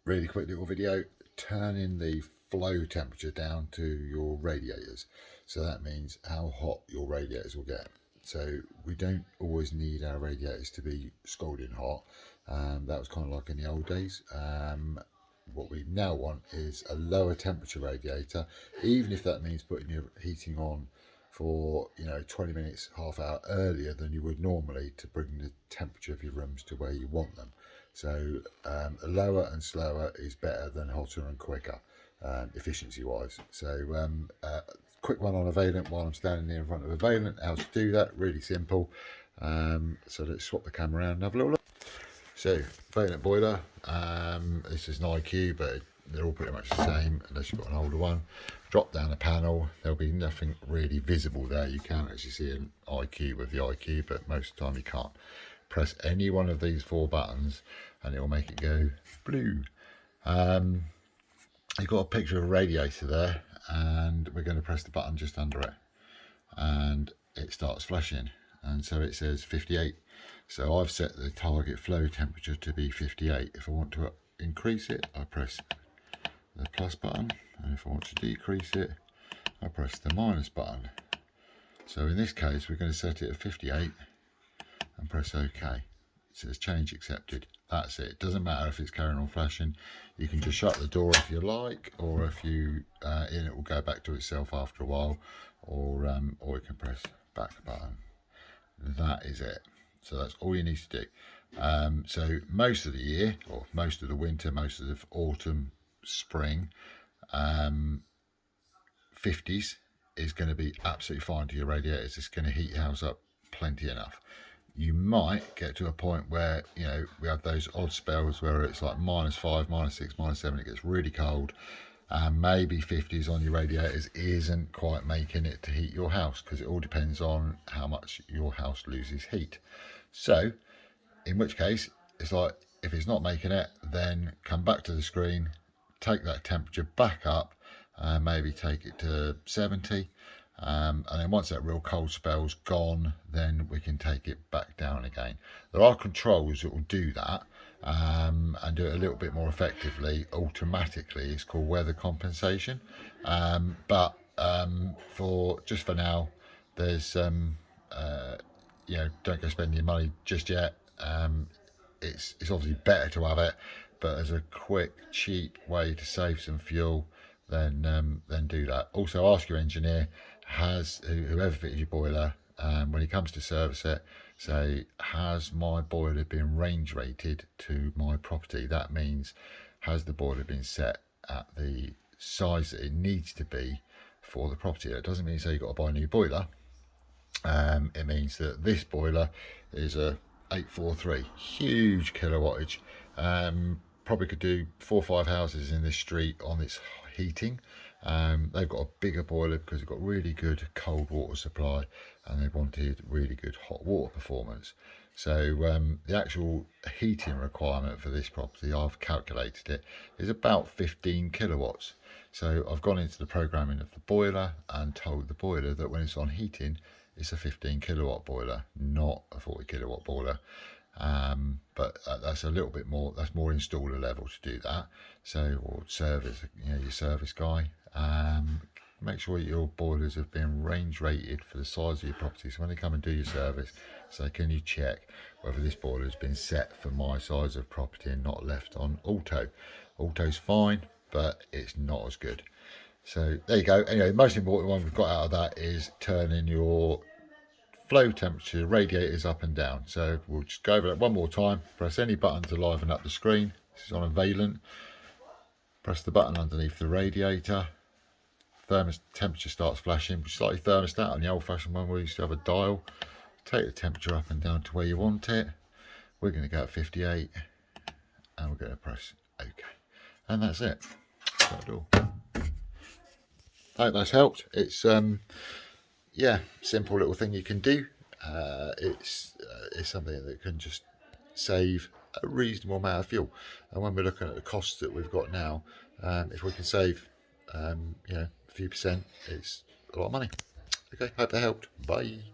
Really quick little video, turning the flow temperature down to your radiators. So that means how hot your radiators will get. So we don't always need our radiators to be scalding hot. That was kind of like in the old days. What we now want is a lower temperature radiator, even if that means putting your heating on for 20 minutes, half hour earlier than you would normally to bring the temperature of your rooms to where you want them. So lower and slower is better than hotter and quicker, efficiency wise. So quick one on a Vaillant while I'm standing here in front of a Vaillant. How to do that, really simple. So let's swap the camera around and have a little look. So Vaillant boiler, this is an IQ, but they're all pretty much the same unless you've got an older one. Drop down a panel, there'll be nothing really visible there. You can actually see an IQ with the IQ, but most of the time you can't. Press any one of these 4 buttons and it will make it go blue. You've got a picture of a radiator there, and we're going to press the button just under it and it starts flashing, and so it says 58. So I've set the target flow temperature to be 58. If I want to increase it, I press the plus button, and if I want to decrease it, I press the minus button. So in this case we're going to set it at 58 and press OK. It says change accepted. That's it. It doesn't matter if it's carrying on flashing. You can just shut the door if you like, or if you it will go back to itself after a while, or you can press back button. That is it. So that's all you need to do. So most of the year, or most of the winter, most of the autumn, spring, 50s is going to be absolutely fine to your radiators. It's going to heat your house up plenty enough. You might get to a point where we have those odd spells where it's like -5, -6, -7. It gets really cold, and maybe 50s on your radiators isn't quite making it to heat your house, because it all depends on how much your house loses heat. So in which case it's like, if it's not making it, then come back to the screen, take that temperature back up, maybe take it to 70, and then once that real cold spell's gone, then we can take it back down again. There are controls that will do that, and do it a little bit more effectively automatically. It's called weather compensation, but for now, there's don't go spending your money just yet. It's obviously better to have it, but as a quick, cheap way to save some fuel, then do that. Also ask your engineer, whoever fitted your boiler, when he comes to service it, say, has my boiler been range rated to my property? That means, has the boiler been set at the size that it needs to be for the property? That doesn't mean you've got to buy a new boiler. It means that this boiler is a 843, huge kilowattage. Probably could do 4 or 5 houses in this street on its heating. They've got a bigger boiler because they've got really good cold water supply, and they wanted really good hot water performance. So the actual heating requirement for this property, I've calculated it, is about 15 kilowatts. So I've gone into the programming of the boiler and told the boiler that when it's on heating, it's a 15 kilowatt boiler, not a 40 kilowatt boiler. But that's a little bit more, that's more installer level to do that. So, or service, your service guy, make sure your boilers have been range rated for the size of your property. So when they come and do your service, say, can you check whether this boiler has been set for my size of property and not left on auto? Auto's fine, but it's not as good. So there you go. Anyway, the most important one we've got out of that is turning your flow temperature radiators up and down. So we'll just go over that one more time. Press any button to liven up the screen. This is on a Vaillant. Press the button underneath the radiator. Temperature starts flashing. Slightly thermostat. On the old-fashioned one, we used to have a dial. Take the temperature up and down to where you want it. We're going to go at 58, and we're going to press OK. And that's it. That's all. I hope that's helped. It's simple little thing you can do. It's something that can just save a reasonable amount of fuel. And when we're looking at the costs that we've got now, if we can save a few percent, it's a lot of money. Okay, hope that helped. Bye.